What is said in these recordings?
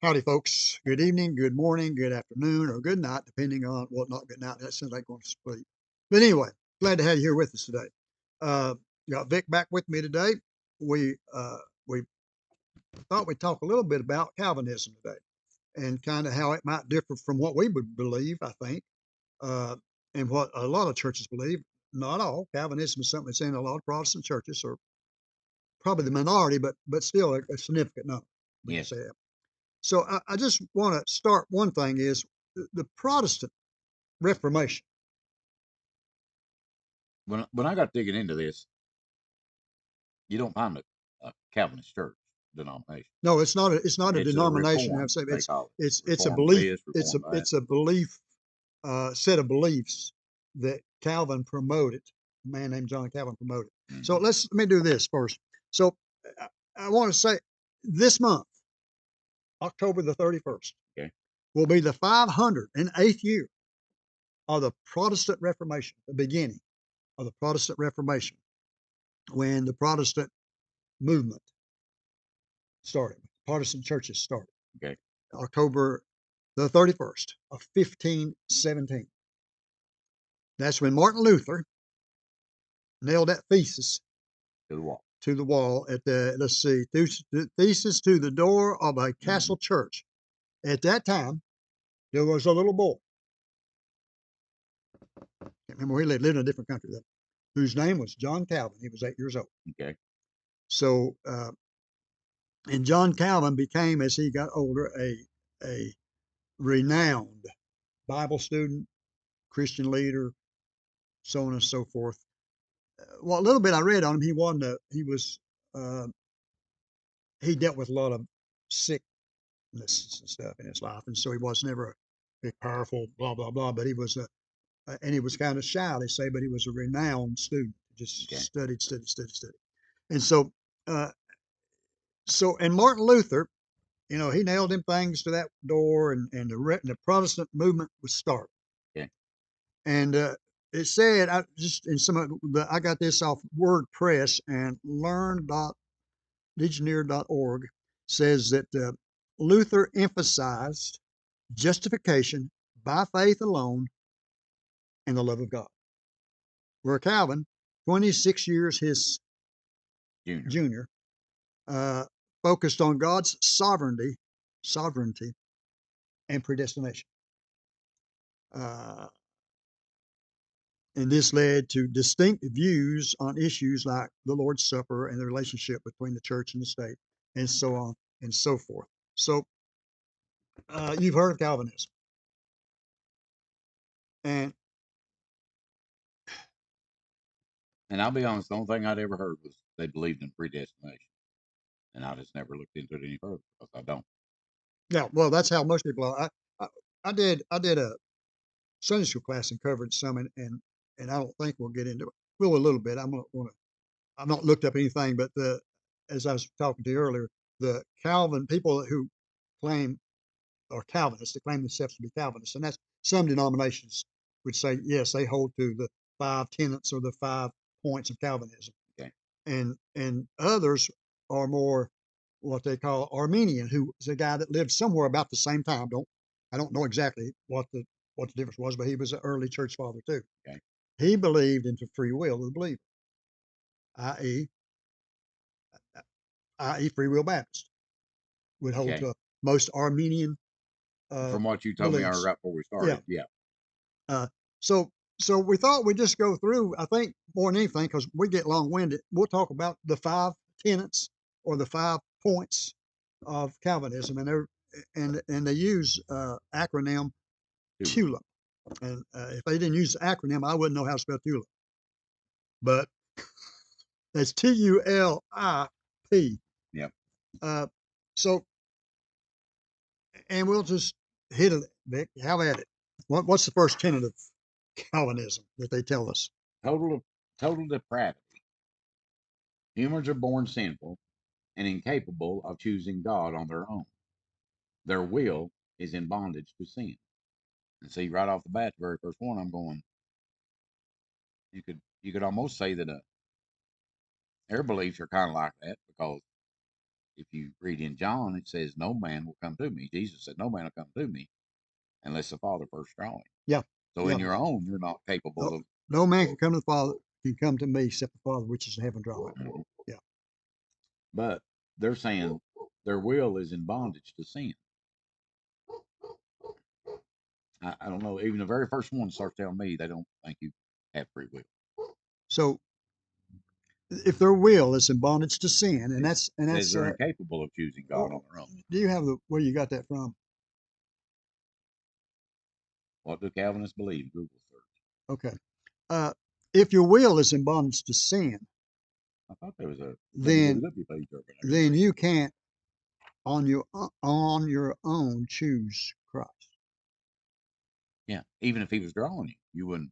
Howdy, folks. Good evening, good morning, good afternoon, or good night, depending on, well, not good night. That sounds like going to sleep. But anyway, glad to have you here with us today. Uh, got Vic back with me today. We thought we'd talk a little bit about Calvinism today and kind of how it might differ from what we would believe, I think, uh, and what a lot of churches believe. Not all. Calvinism is something that's in a lot of Protestant churches, or probably the minority, but still a significant number. We can Yes. say that. So I just want to start. One thing is the Protestant Reformation. When I got digging into this, you don't find a Calvinist church denomination. No, it's not. It's not a It's a denomination. reform, they It's call it. it's a Reform belief. this, It's a reform that. it's a belief set of beliefs that Calvin promoted. A man named John Calvin promoted. So Mm-hmm. let me do this first. So I want to say this month, October the 31st, Okay. will be the 508th year of the Protestant Reformation, the beginning of the Protestant Reformation, when the Protestant movement started, Protestant churches started. Okay. October the 31st of 1517. That's when Martin Luther nailed that thesis To the wall. to the wall at the, let's see, thesis to the door of a Mm-hmm. castle church. At that time, there was a little boy. Can't remember where he lived in a different country, though, whose name was John Calvin. He was 8 years old. Okay. So, and John Calvin became, as he got older, a renowned Bible student, Christian leader, so on and so forth. Well, a little bit I read on him, uh, he dealt with a lot of sickness and stuff in his life, and so he was never a big, powerful, blah blah blah. But he was and he was kind of shy, they say, but he was a renowned student. Just Okay. studied, and uh, and Martin Luther, he nailed them things to that door, and the Protestant movement was started. Okay. And it said, I just in some of I got this off WordPress and legionnaire.org says that Luther emphasized justification by faith alone and the love of God. Where Calvin, 26 years his Junior. junior, uh, focused on God's sovereignty, and predestination. Uh, and this led to distinct views on issues like the Lord's Supper and the relationship between the church and the state, and so on and so forth. So, you've heard of Calvinism, and And I'll be honest, the only thing I'd ever heard was they believed in predestination. And I just never looked into it any further because I don't. yeah, well, that's how most people are. I, I did a Sunday school class and covered some, and I don't think we'll get into it. We'll a little bit. I've not looked up anything, but as I was talking to you earlier, the Calvin people who claim are Calvinists, they claim themselves to be Calvinists, and that's some denominations would say yes, they hold to the 5 tenets or the 5 points of Calvinism, Okay. and others are more what they call Armenian, who is a guy that lived somewhere about the same time. I don't know exactly what the difference was, but he was an early church father too. Okay. He believed into free will of the believer, i.e., i.e., free will Baptist would hold Okay. to most Armenian From what you told me beliefs. right before we Yeah. started, yeah. Uh, so so we thought we'd just go through. I think more than anything, because we get long winded, we'll talk about the 5 tenets or the 5 points of Calvinism, and they use acronym Tulip. TULIP. And if they didn't use the acronym, I wouldn't know how to spell TULIP. But that's TULIP. Yep. Uh, so, and we'll just hit it, Vic. Have at it. What's the first tenet of Calvinism that they tell us? Total total depravity. Humans are born sinful and incapable of choosing God on their own. Their will is in bondage to sin. And see, right off the bat, the very first one, I'm going. You could almost say that their beliefs are kind of like that because if you read in John, it says, "No man will come to me." Jesus said, "No man will come to me unless the Father first draw him." Yeah, So yeah. in your own, you're not capable No, of. no man can come to the Father, can come to me except the Father which is in heaven draw him. Mhm. Yeah. But they're saying their will is in bondage to sin. I don't know. Even the very first one starts telling me they don't think you have free will. So if their will is in bondage to sin, and It says that's they're incapable of choosing God on oh, their own. do you have the where you got that from? What do Calvinists believe? Google search. Okay. Uh, if your will is in bondage to sin, I thought there was a maybe the then Libby page over and I couldn't then see it. you can't on your own choose Christ Yeah, even if he was drawing you, you wouldn't.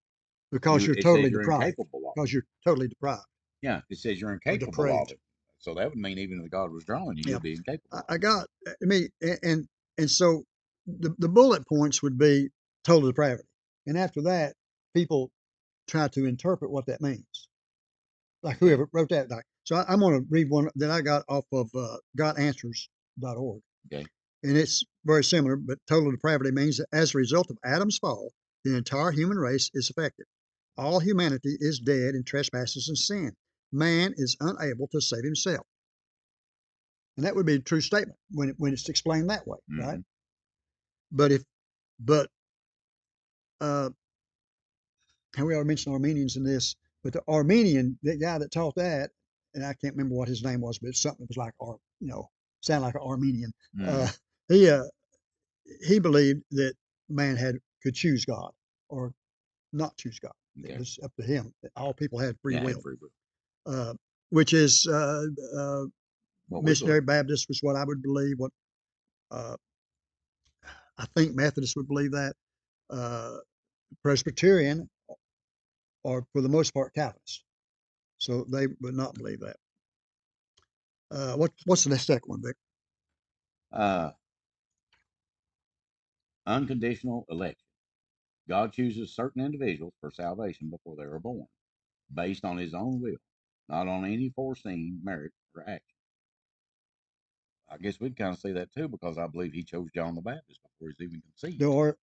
because you're It says totally you're deprived. incapable of it. Because you're totally deprived Yeah, it says you're or incapable of depraved. it. So that would mean even if God was drawing you, Yeah. you'd be incapable of I got. I mean, and so the bullet points would be total depravity, and after that, people try to interpret what that means. Like it. Okay, whoever wrote that. Like, so I'm going to read one that I got off of gotanswers.org. okay, And it's very similar, but total depravity means that as a result of Adam's fall, the entire human race is affected. All humanity is dead in trespasses and sin. Man is unable to save himself. And that would be a true statement when it's explained that way, right? hmm But if, but, uh, and we already mentioned Armenians in this, but the Armenian, the guy that taught that, and I can't remember what his name was, but it's something that was like, sound like an Armenian. Uh, hmm he, uh, he believed that man could choose God or not choose God. It okay. was up to him. All people had free Yeah, I had will, free will. uh, which is What we missionary believe. Baptist was what I would believe. What uh, I think Methodists would believe that. Uh, Presbyterian, or for the most part, Calvinist. So they would not believe that. What's the second one, Vic? Uh, Unconditional election. God chooses certain individuals for salvation before they are born, based on His own will, not on any foreseen merit or action. I guess we'd kind of say that too, because I believe He chose John the Baptist before He's even conceived. Or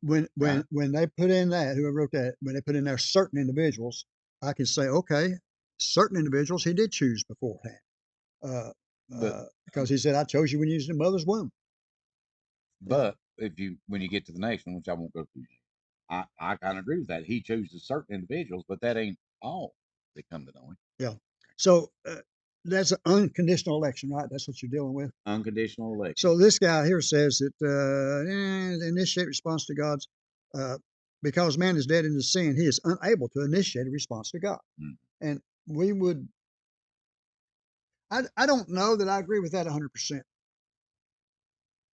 when Right? they put in that, whoever wrote that, when they put in there certain individuals, I can say, okay, certain individuals he did choose beforehand. But Because he said, I chose you when you was in the mother's womb. Yeah. if you when you get to the next one, which I won't go through, I kind of agree with that. He chooses certain individuals, but that ain't all that come to know Him. Yeah. So that's an unconditional election, right? That's what you're dealing with. Unconditional election. So this guy here says that initiate response to God's, uh, because man is dead in his sin, he is unable to initiate a response to God. Mm. And we would, I don't know that I agree with that 100%.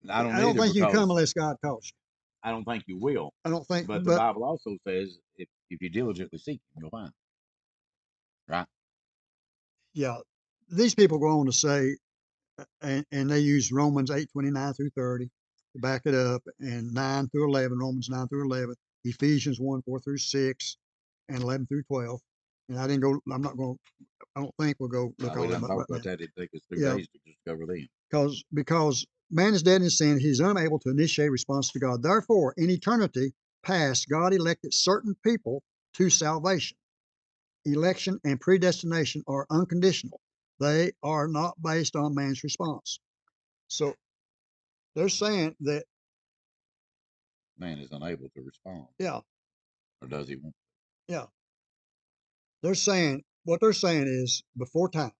I don't I don't either think you can come because unless God calls you. I don't think you will. I don't think, But the but Bible also says if you diligently seek Him, you'll find Him. Right? yeah, these people go on to say, and they use Romans 8:29 through 30 to back it up, and 9 through 11, Romans 9 through 11, Ephesians 1 4 through 6, and 11 through 12. And I didn't go, I'm not going, I don't think we'll go look We all them done up right talked now. about that. It'd take us 2 Yeah, days to just cover them. because man is dead in sin, he's unable to initiate response to God. Therefore, in eternity past, God elected certain people to salvation. Election and predestination are unconditional. They are not based on man's response. So they're saying that, Man is unable to respond, yeah, or does he want? yeah. They're saying what they're saying is before time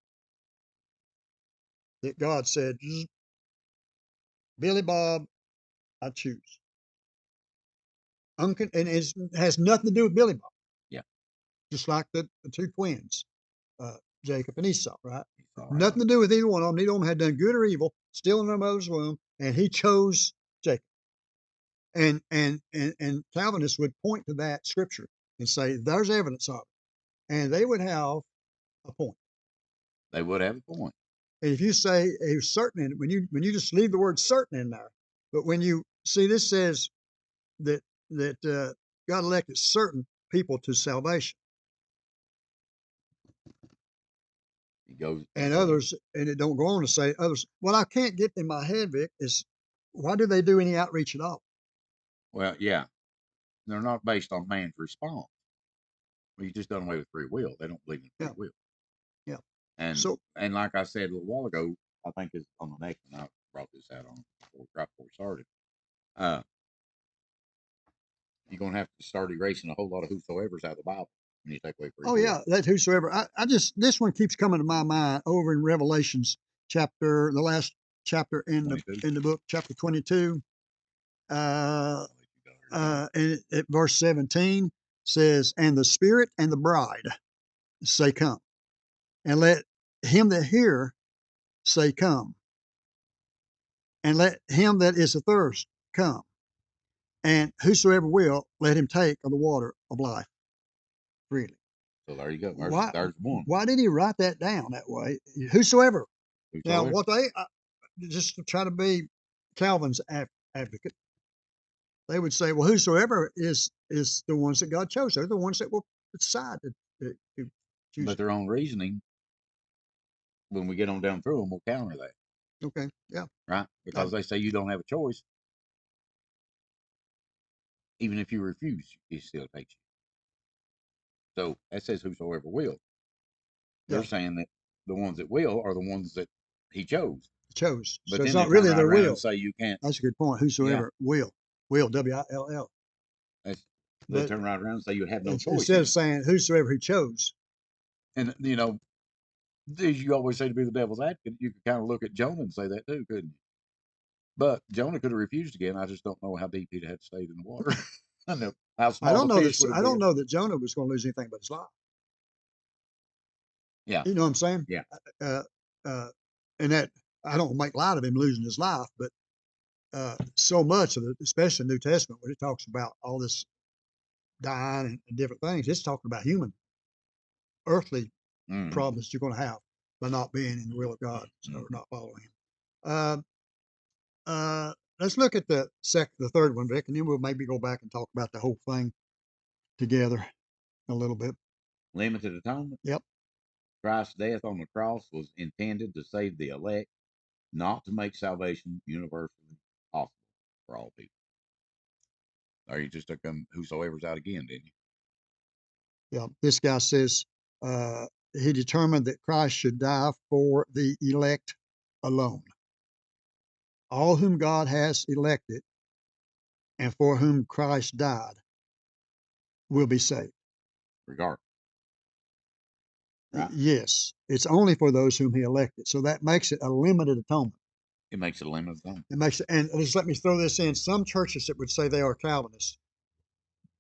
that God said, Billy Bob, I choose. And it has nothing to do with Billy Bob, Yeah, just like the two twins, uh, Jacob and Esau, right? he's all right. Nothing to do with either one of them. Neither of them had done good or evil, still in their mother's womb, and he chose Jacob. And Calvinists would point to that scripture and say, there's evidence of it. And they would have a point. They would have a point. And if you say a certain, when you just leave the word certain in there, but when you see this says that God elected certain people to salvation. goes and so others, and it don't go on to say others. What I can't get in my head, Vic, is why do they do any outreach at all? well, yeah, they're not based on man's response. Well, you just done away with free will. They don't believe in Yeah, free will. yeah. And So, and like I said a little while ago, I think it's on the next one. I brought this out on right before we started. Uh, you're gonna have to start erasing a whole lot of whosoever's out of the Bible when you take away free oh will. yeah, that whosoever. I just this one keeps coming to my mind over in Revelations chapter, the last chapter 22. in the book, chapter 22. And at verse 17 says, "And the Spirit and the bride say, Come, and let him that hear say, Come, and let him that is athirst come, and whosoever will, let him take of the water of life freely." So there you go. Why? There's one. Why did he write that down that way? Whosoever. Now, Whosoever. what they just to try to be Calvin's advocate, they would say, "Well, whosoever is the ones that God chose. They're the ones that will decide to choose But it." their own reasoning, when we get on down through them, will counter that, Okay, yeah, right? uh, Because they say you don't have a choice. Even if you refuse, he still takes you. So that says whosoever will. They're yeah, saying that the ones that will are the ones that he chose. chose. But So it's then they not turn really right their around and will. say you can't. That's a good point. Yeah, Whosoever will, Will. that's, they But turn right around and say you have no choice instead of then. saying whosoever he chose, And as you always say to be the devil's advocate, you could kind of look at Jonah and say that too, couldn't you? But Jonah could have refused again. I just don't know how deep he'd had stayed in the water. I know how I small don't the know fish that would have I don't been. know that Jonah was going to lose anything but his life. Yeah, You know what I'm saying? yeah. Uh, uh, and that I don't make light of him losing his life, but so much of it, especially the New Testament, when it talks about all this dying and different things, it's talking about human, earthly Mm-hmm. problems you're going to have by not being in the will of God or Mm-hmm. not following Him. Uh, let's look at the third one, Vic, and then we'll maybe go back and talk about the whole thing together a little bit. Limited atonement. Yep. Christ's death on the cross was intended to save the elect, not to make salvation universally possible for all people. Or you just took them whosoever's out again, didn't you? Yeah. This guy says he determined that Christ should die for the elect alone. All whom God has elected and for whom Christ died will be saved. Regardless, right? Yes, it's only for those whom he elected. So that makes it a limited atonement. It makes it a limited atonement. It makes it, and just let me throw this in. Some churches that would say they are Calvinists,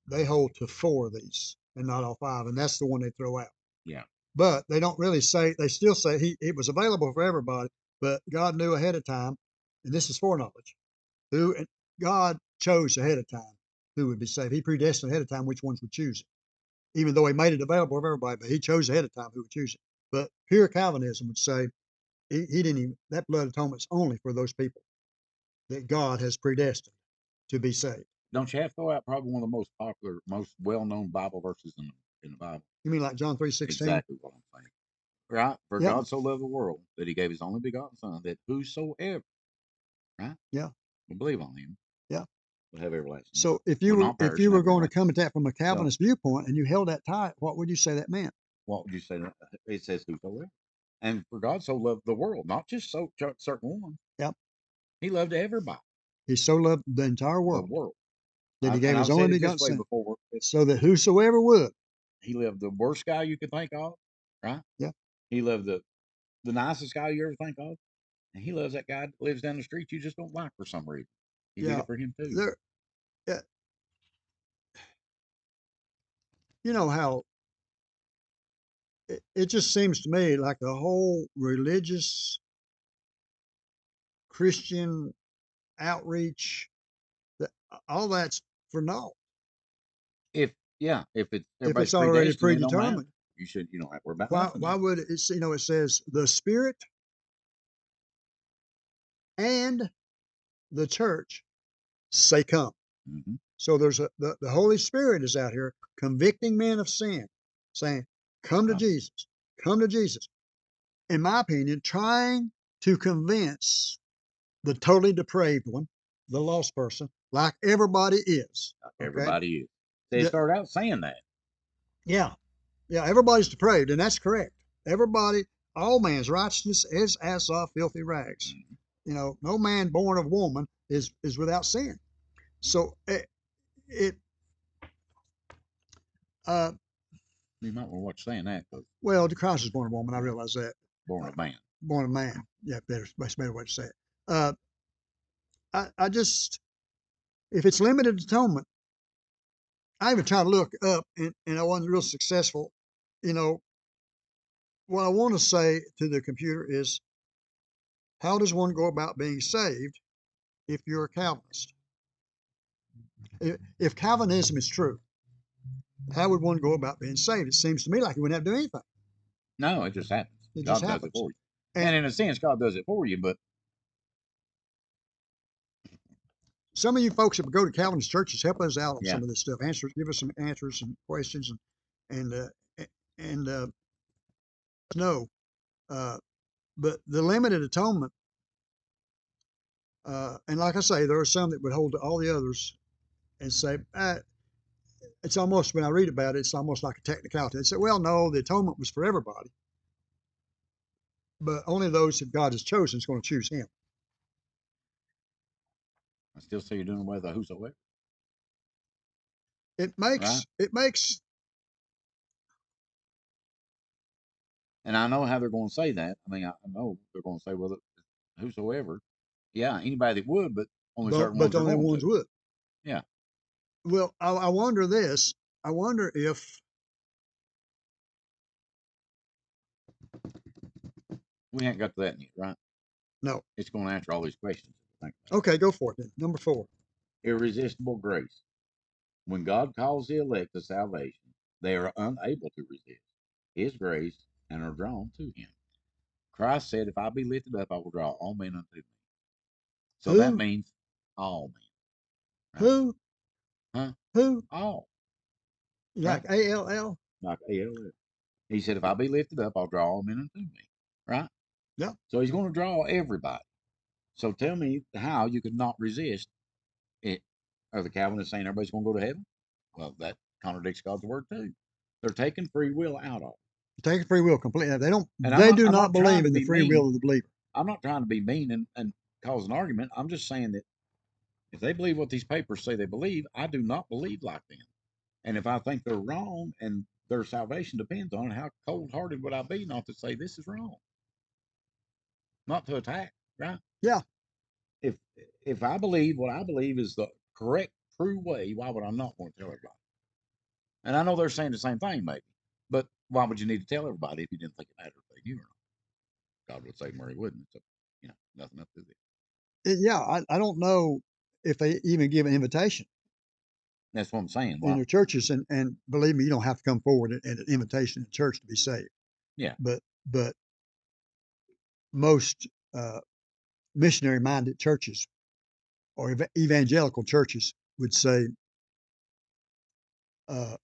they hold to four of these and not all five, and that's the one they throw out. Yeah. But they don't really say, they still say it was available for everybody, but God knew ahead of time, and this is foreknowledge, who God chose ahead of time who would be saved. He predestined ahead of time which ones would choose it, even though he made it available for everybody, but he chose ahead of time who would choose it. But pure Calvinism would say he didn't even, that blood atonement's only for those people that God has predestined to be saved. Don't you have to throw out probably one of the most popular, most well-known Bible verses in the Bible? You mean like John 3:16? Exactly what I'm saying. Right? For Yeah, God so loved the world that he gave his only begotten Son, that whosoever, right, yeah, will believe on him yeah. will have everlasting life. So if Will you not if perish you and were have going to come everlasting. at that from a So Calvinist viewpoint and you held that tight, what would you say that meant? what would you say? It says whosoever. And for God so loved the world, not just certain ones. Yep. He loved everybody, He so loved the entire the world world. that he And gave his I've only said it this begotten way Son, before. so that whosoever would, He lived the worst guy you could think of, right? yeah, He loved the nicest guy you ever think of. And he loves that guy that lives down the street you just don't like for some reason. He did yeah, it for him too. there, yeah, you know how it just seems to me like the whole religious Christian outreach, that all that's for naught If yeah, if it's if everybody's it's already predestined, it don't matter. predetermined. You don't have to worry about Why nothing why then. would it's it says the Spirit and the church say come. Hmm. So there's the Holy Spirit is out here convicting men of sin, saying, "Come to Right. Jesus, come to Jesus." in my opinion, trying to convince the totally depraved one, the lost person, like everybody is. Okay. Everybody is. They start out saying that. Yeah. Yeah. Everybody's depraved, and that's correct. Everybody, all man's righteousness is as of filthy rags. Mm-hmm. No man born of woman is without sin. So it uh, You might want to watch saying that because well, Christ is born of woman. I realize that. born Uh, of man. Born of man. Yeah, that's a better way to say it. Uh, I just, if it's limited atonement, I even tried to look up and I wasn't real successful. You know, what I want to say to the computer is, how does one go about being saved if you're a Calvinist? If Calvinism is true, how would one go about being saved? It seems to me like you wouldn't have to do anything. No, it just happens. It just God does it happens. for you. And And in a sense, God does it for you, but some of you folks that go to Calvinist churches, help us out on yeah, some of this stuff. Give us some answers and questions, and no. Uh, but the limited atonement, and like I say, there are some that would hold to all the others and say, it's almost, when I read about it, it's almost like a technicality. They say, well, no, the atonement was for everybody, but only those that God has chosen is going to choose Him. I still say you're doing away with the whosoever, It right? makes And I know how they're going to say that. I mean, I know they're going to say, well, whosoever. Yeah, anybody that would, but only certain but ones are only going ones to. would. Yeah, Well, I wonder this. I wonder if we ain't got to that yet, right? no. It's going to answer all these questions. Okay, go for it then. Number 4. Irresistible grace. When God calls the elect to salvation, they are unable to resist His grace and are drawn to Him. Christ said, if I be lifted up, I will draw all men unto me. So that Who? means all men, right? Who? Huh? Who? All, right? Like ALL? Like ALL. He said, if I be lifted up, I'll draw all men unto me, right? Yeah. So He's going to draw everybody. So tell me how you could not resist it. Are the Calvinists saying everybody's going to go to heaven? Well, that contradicts God's word too. They're taking free will out of it. Taking free will completely. They don't. And I'm They not do I'm not not trying believe to in the be free will mean. of the believer. I'm not trying to be mean and cause an argument. I'm just saying that if they believe what these papers say they believe, I do not believe like them. And if I think they're wrong and their salvation depends on it, how cold hearted would I be not to say this is wrong? Not to attack, right? Yeah. If if I believe what I believe is the correct, true way, why would I not want to tell everybody? And I know they're saying the same thing, maybe. But why would you need to tell everybody if you didn't think it mattered if they knew or not? God would say Murray wouldn't. So, nothing up to this. Yeah. I don't know if they even give an invitation That's what I'm saying. in Why? their churches, and believe me, you don't have to come forward at an invitation in church to be saved. Yeah. But most missionary minded churches or evangelical churches would say, uh,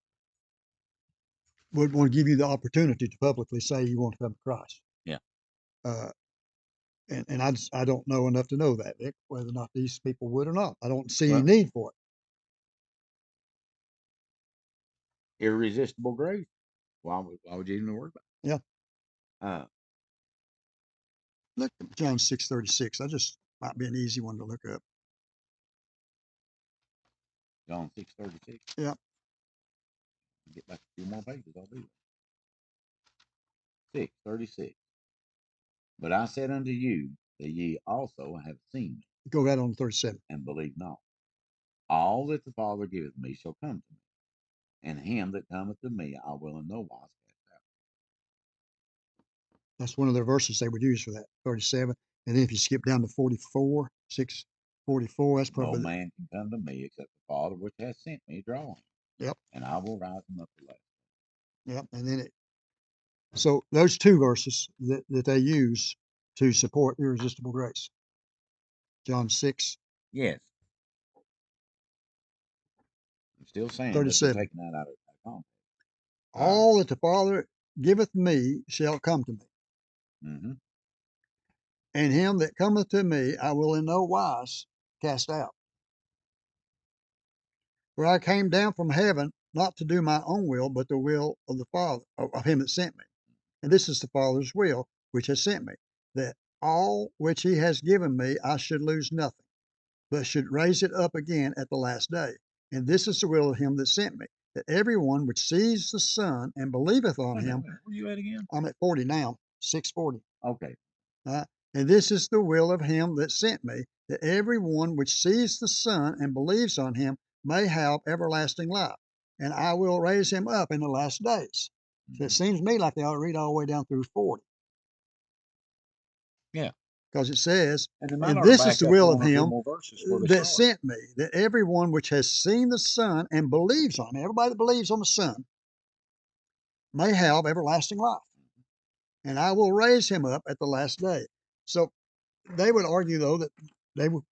would want to give you the opportunity to publicly say you want to come to Christ. Yeah. Uh, and I don't know enough to know that, Nick, whether or not these people would or not. I don't see any Well, need for irresistible grace. Why would you even worry about it. Yeah. it? Look at John 6:36. I just might be an easy one to look up. John 6:36. Yeah. Get back a few more pages. I'll do that. 6:36. But I said unto you that ye also have seen me Go right on to 37. and believe not. All that the Father giveth me shall come to me, and him that cometh to me I will in no wise cast out. That's one of their verses they would use for that, 37. And then if you skip down to 44, 6:44, that's No probably man can come to me except the Father which hath sent me draw him, yep, and I will rise him up the last. yep. And then so those two verses that they use to support irresistible grace. John 6, Yes, I'm still saying that they're 37. taking that out of context. All that the Father giveth me shall come to me. Mm-hmm. And him that cometh to me, I will in no wise cast out. For I came down from heaven not to do my own will, but the will of the Father, of him that sent me. And this is the Father's will which has sent me, that all which he has given me I should lose nothing, but should raise it up again at the last day. And this is the will of him that sent me, that every one which sees the Son and believeth on Wait a minute, him. wait a minute. Where you at again? I'm at 40 now, 640. Okay. And this is the will of him that sent me, that every one which sees the Son and believes on him may have everlasting life, and I will raise him up in the last days. So it Mm-hmm. seems to me like they ought to read all the way down through 40, Yeah. because it says, And they might and ought to this is back the up will of one or two him more verses before they that start. sent me, that every one which has seen the Son and believes on him, everybody that believes on the Son, may have everlasting life, and I will raise him up at the last day. So they would argue, though, that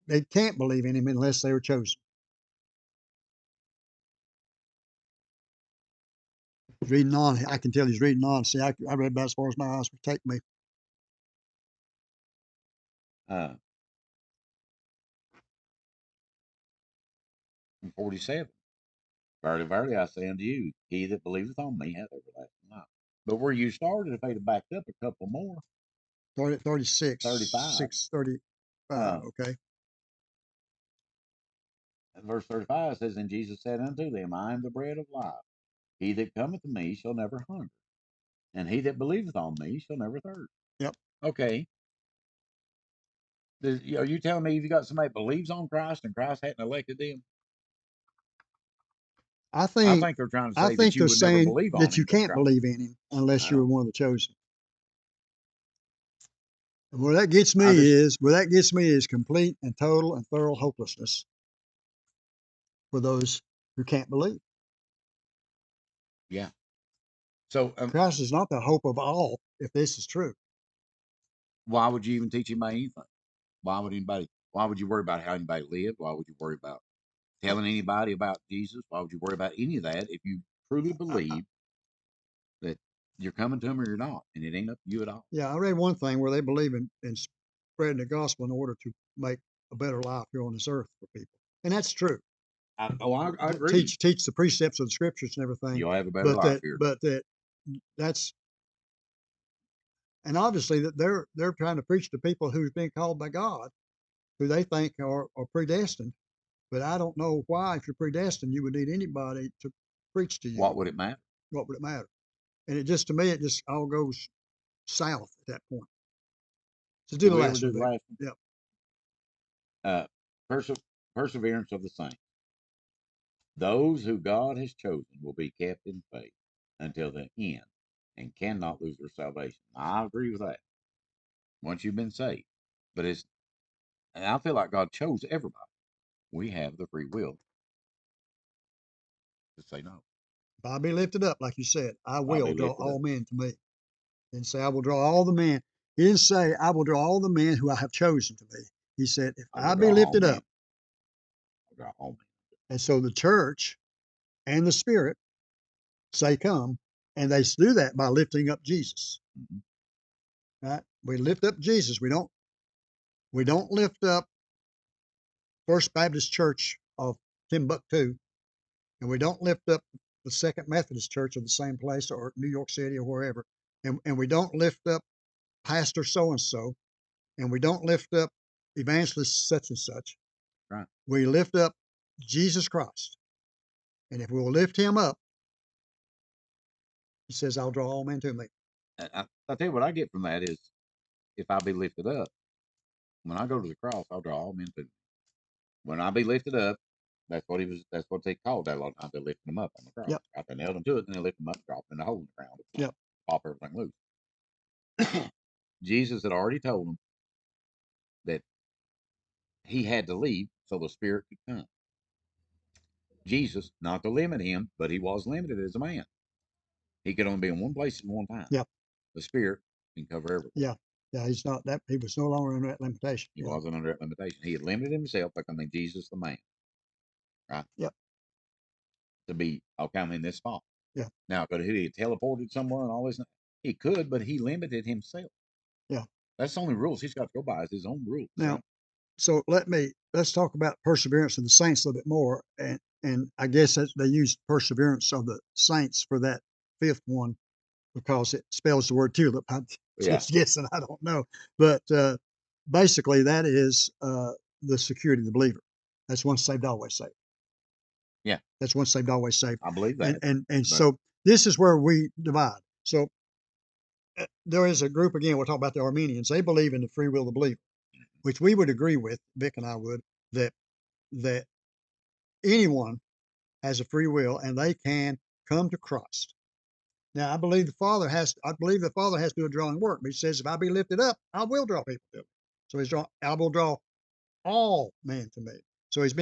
they can't believe in him unless they were chosen. He's reading on. I can tell he's reading on. See, I read about as far as my eyes would take me. Uh, 47. Verily, verily, I say unto you, he that believeth on me hath everlasting life. But where you started, if they'd have backed up a couple more, 36, 35, 6:35. uh, Okay. verse 35 says, And Jesus said unto them, I am the bread of life. He that cometh to me shall never hunger, and he that believeth on me shall never thirst. Yep. Okay. Are you telling me if you got somebody that believes on Christ and Christ hadn't elected them? I I think think they're trying to I say that think you they're would never saying believe on that you him because can't Christ. believe in him unless I you were don't. one of the chosen. And I just, where that gets me is complete and total and thorough hopelessness for those who can't believe. yeah. So, Christ is not the hope of all, if this is true. why would you even teach anybody anything? Why would anybody? Why would you worry about how anybody lived? Why would you worry about telling anybody about Jesus? Why would you worry about any of that if you truly believe that you're coming to him or you're not, and it ain't up to you at all? Yeah, I read one thing where they believe in spreading the gospel in order to make a better life here on this earth for people, and that's true. I agree. Teach the precepts of the scriptures and everything, You'll have a better but life here. that's and obviously that they're trying to preach to people who's been called by God, who they think are predestined. But I don't know why, if you're predestined, you would need anybody to preach to you. What would it matter? What would it matter? And it just to me, it just all goes south at that point. So do Did the we ever last do one, the Vic. last Yep. one? Perseverance of the saints. Those who God has chosen will be kept in faith until the end and cannot lose their salvation. I agree with that. Once you've been saved, but and I feel like God chose everybody. We have the free will to say no. If I be lifted up, like you said, I I'll will be draw lifted up. all men to me. Didn't say I will draw all the men. He didn't say I will draw all the men who I have chosen to me. He said, if I I will be draw all lifted men. up. I'll draw all men. And so the church and the spirit say come, and they do that by lifting up Jesus. Mm-hmm. Right? We lift up Jesus. We don't lift up First Baptist Church of Timbuktu, and we don't lift up the Second Methodist Church of the same place or New York City or wherever. And we don't lift up Pastor so and so, and we don't lift up evangelist such and such. Right. We lift up Jesus Christ. And if we'll lift him up, he says, I'll draw all men to me. I tell you what I get from that is if I be lifted up, when I go to the cross, I'll draw all men to me. When I be lifted up, that's what he was. That's what they called that a lot of times. They lifted him up on the cross. Yep. Right? They nailed him to it, and they lifted him up, dropped him in the hole in the ground, Yep. pop everything loose. Jesus had already told him that he had to leave so the Spirit could come. Jesus, not to limit him, but he was limited as a man. He could only be in one place at one time. Yep. The Spirit can cover everywhere. Yeah. Yeah. He's not that. He was no longer under that limitation. He Yeah. wasn't under that limitation. He had limited himself, like I mean, Jesus the man, right? Yep. To be, okay, I'm in this spot. Yeah. Now, could he have teleported somewhere and all this? He could, but he limited himself. Yeah. That's the only rules he's got to go by is his own rules. Now, so let's talk about perseverance of the saints a little bit more, and I guess they use perseverance of the saints for that fifth one because it spells the word tulip. I'm Yeah. just guessing. I don't know, but basically that is the security of the believer. That's once saved, always saved. Yeah. That's once saved, always saved. I believe And that. and But so this is where we divide. So there is a group again. We'll talk about the Armenians. They believe in the free will of the believer, which we would agree with. Vic and I would that that anyone has a free will and they can come to Christ. Now, I believe the Father has to do a drawing work. But he says, if I be lifted up, I will draw people to me. So I will draw all men to me. So if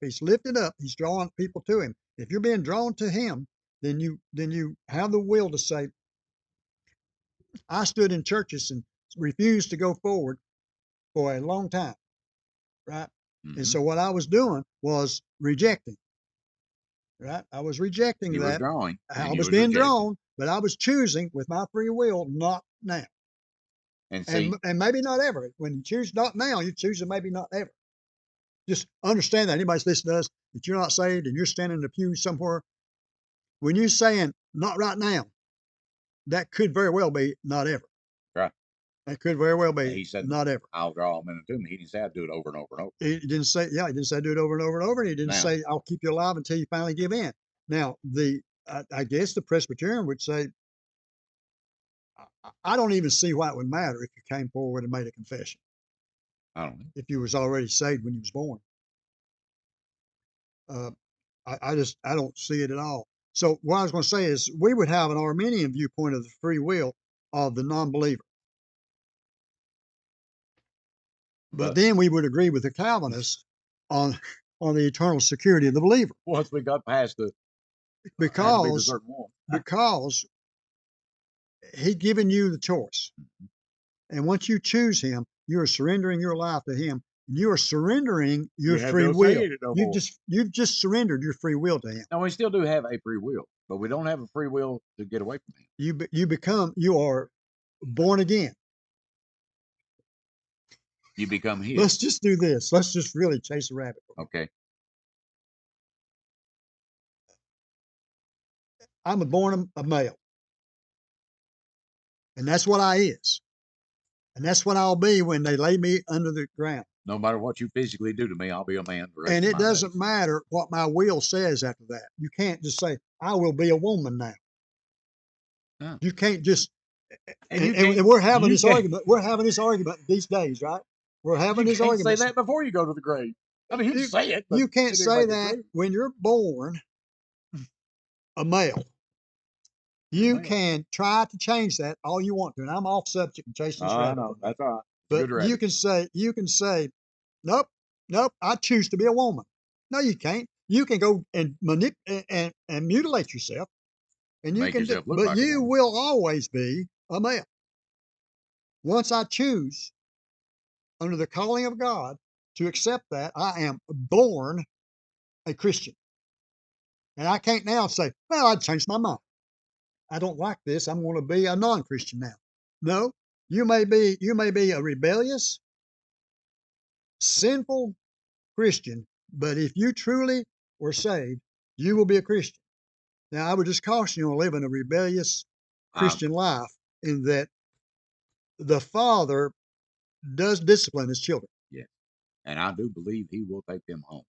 he's lifted up, he's drawing people to him. If you're being drawn to him, then you have the will to say, I stood in churches and refused to go forward for a long time, right? And mm-hmm. so what I was doing was rejecting, right? I was rejecting He was that. drawing I and you was was being rejecting. drawn, but I was choosing with my free will, not now. And And see, and maybe not ever. When you choose not now, you choose to maybe not ever. Just understand that anybody's listening to us, that you're not saved and you're standing in the pew somewhere. When you're saying not right now, that could very well be not ever. right. That could very well And be he said, not ever. I'll draw them into me. He didn't say I'd do it over and over and over. He didn't say, yeah, he didn't say do it over and over and over. And he didn't Now, say I'll keep you alive until you finally give in. Now, I guess the Presbyterian would say, I don't even see why it would matter if you came forward and made a confession. I don't know. If you was already saved when you was born. Uh, I don't see it at all. So what I was going to say is we would have an Arminian viewpoint of the free will of the non-believer, but But then we would agree with the Calvinists on the eternal security of the believer once we got past the had to be the because certain one. because he given you the choice, and once you choose him, you are surrendering your life to him. You are surrendering your You have free no say will. in it no You've more. just you've just surrendered your free will to him. Now we still do have a free will, but we don't have a free will to get away from him. You are born again. You become his. Let's just do this. Let's just really chase a rabbit. Okay. I'm born a male, and that's what I is, and that's what I'll be when they lay me under the ground. No matter what you physically do to me, I'll be a man the rest And of it my doesn't days. matter what my will says after that. You can't just say I will be a woman now. No. You can't just. And you can't. And we're having You this can't. argument. We're having this argument these days, right? We're having You this can't say argument. that before you go to the grave. I mean, you can You say it, but you can't it didn't say make it that true. when you're born a male. You're a You male. can try to change that all you want to, and I'm off subject and chasing this I rabbit know. for a minute. That's all right. It's a But good rabbit. you can say, nope, nope, I choose to be a woman. No, you can't. You can go and and mutilate yourself, and you Make can do, yourself look but like a you woman. will always be a male. Once I choose under the calling of God to accept that, I am born a Christian, and I can't now say, well, I'd changed my mind. I don't like this. I'm going to be a non-Christian now. No, you may be a rebellious, sinful Christian, but if you truly were saved, you will be a Christian. Now, I would just caution you on living a rebellious I, Christian life in that the Father does discipline his children. yeah. And I do believe he will take them home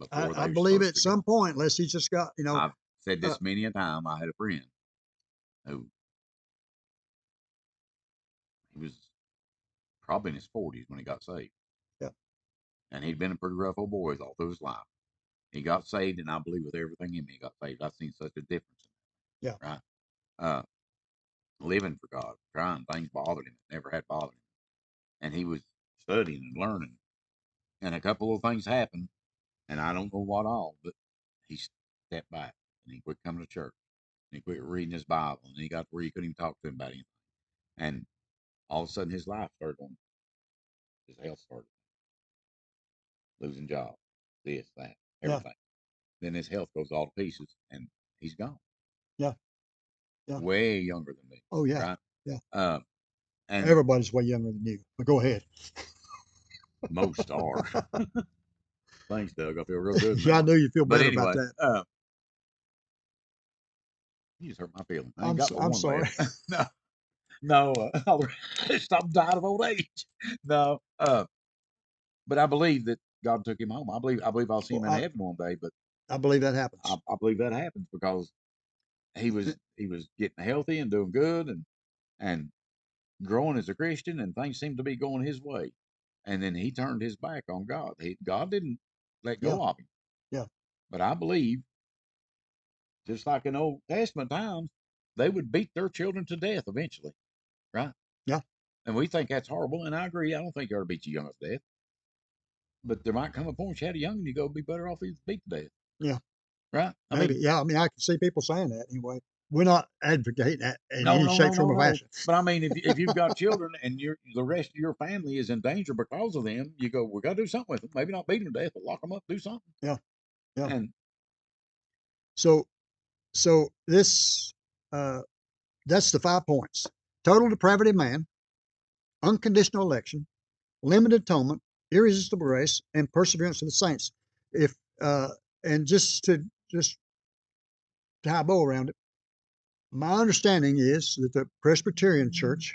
before I they're believe supposed at to go. some point, unless he's just got, I've said uh, this many a time. I had a friend who he was probably in his 40s when he got saved. yeah, And he'd been a pretty rough old boy all through his life. He got saved, and I believe with everything in me, he got saved. I've seen such a difference, yeah, right? Uh, living for God, trying things bothered him, never had bothered him. And he was studying and learning. And a couple of things happened, and I don't know what all, but he stepped back and he quit coming to church. And he quit reading his Bible, and he got to where he couldn't even talk to him about anything. And all of a sudden, his life started going, his health started losing job, this, that, yeah, everything. Then his health goes all to pieces, and he's gone. yeah, yeah. Way younger than me, Oh, yeah, right? yeah, Uh, And Everybody's way younger than you. But go ahead. most are. Thanks, Doug. I feel real good Yeah, I now. knew you'd feel But better about anyway, that. you just hurt my feelings. I ain't got but I'm one sorry. left. No, no, all the rest I'm dying of old age. No, but I believe that God took him home. I believe I'll see Well, him in heaven one day. But I believe that I, happens. I believe that happens because he was getting healthy and doing good and growing as a Christian, and things seemed to be going his way. And then he turned his back on God. God didn't let Yeah, go of him. yeah, But I believe, just like in Old Testament times, they would beat their children to death eventually, right? yeah, And we think that's horrible, and I agree. I don't think you ought to beat your young to death. But there might come a point you had a young and you go be better off if beat to death, yeah. right? I Maybe. mean, Yeah. I mean, I can see people saying that anyway. We're not advocating that in no, any no, no, shape, no, form, or no. fashion. But I mean, if you've got children and the rest of your family is in danger because of them, you go, we got to do something with them. Maybe not beat them to death, but lock them up, do something. Yeah, yeah. And So, so this, uh, that's the 5 points: total depravity of man, unconditional election, limited atonement, irresistible grace, and perseverance of the saints. If and just tie a bow around it, my understanding is that the Presbyterian Church,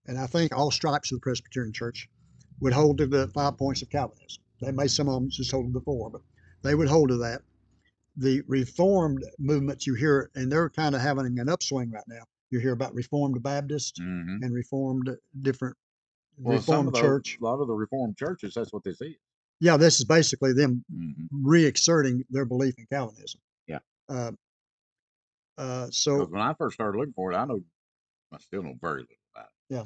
and I think all stripes of the Presbyterian Church, would hold to the 5 points of Calvinism. They may some of them just hold to the 4, but they would hold to that. The Reformed movements you hear, and they're kind of having an upswing right now. You hear about Reformed Baptist mm-hmm. and Reformed different Well, Reformed church. a lot of the Reformed churches, that's what this is. Yeah, this is basically them Mm-hmm. reasserting their belief in Calvinism. Yeah. Uh, Because so when I first started looking for it, I still know very little about it. yeah.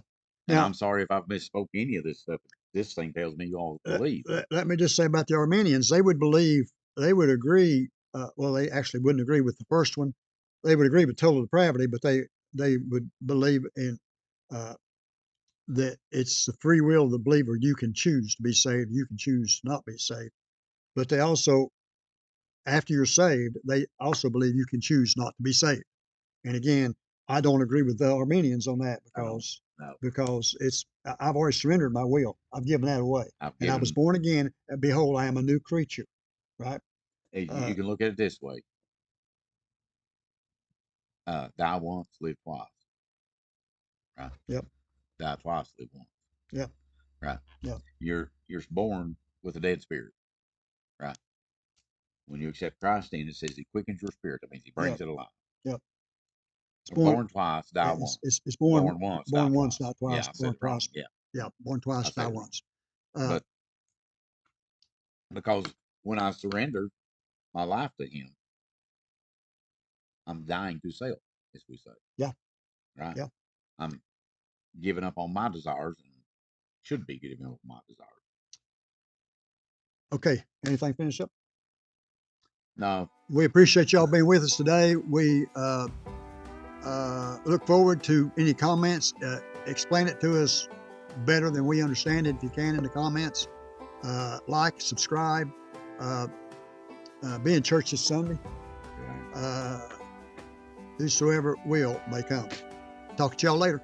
And Now I'm sorry if I've misspoke any of this stuff. This thing tells me you all believe. let me just say about the Armenians, they would believe, they would agree. Well, they actually wouldn't agree with the first one. They would agree with total depravity, but they would believe in uh, that it's the free will of the believer. You can choose to be saved. You can choose to not be saved. But they also, after you're saved, they also believe you can choose not to be saved. And again, I don't agree with the Armenians on that I don't know. because it's I've already surrendered my will. I've given that away, I've and I was given, born again. And behold, I am a new creature. Right? you Uh, can look at it this way: die once, live twice. Right? yep, Die twice, live once. yep, Right? yep, You're born with a dead spirit. Right? When you accept Christ in, it says He quickens your spirit. That means He brings yep, it alive. yep. It's born. Born twice, die once. It's Born once, die born once, twice. not Yeah, twice. I said Born it wrong. twice. Yeah, Yeah, born I twice, die said it wrong. once. Uh, But because when I surrendered my life to Him, I'm dying to self, as we say. yeah, Right? yeah. I'm giving up on my desires and should be giving up on my desires. Okay. Anything finish up? No, We appreciate y'all being with us today. We look forward to any comments. Explain it to us better than we understand it if you can in the comments. Like, subscribe, uh, be in church this Sunday. Whosoever will may come. Talk to y'all later.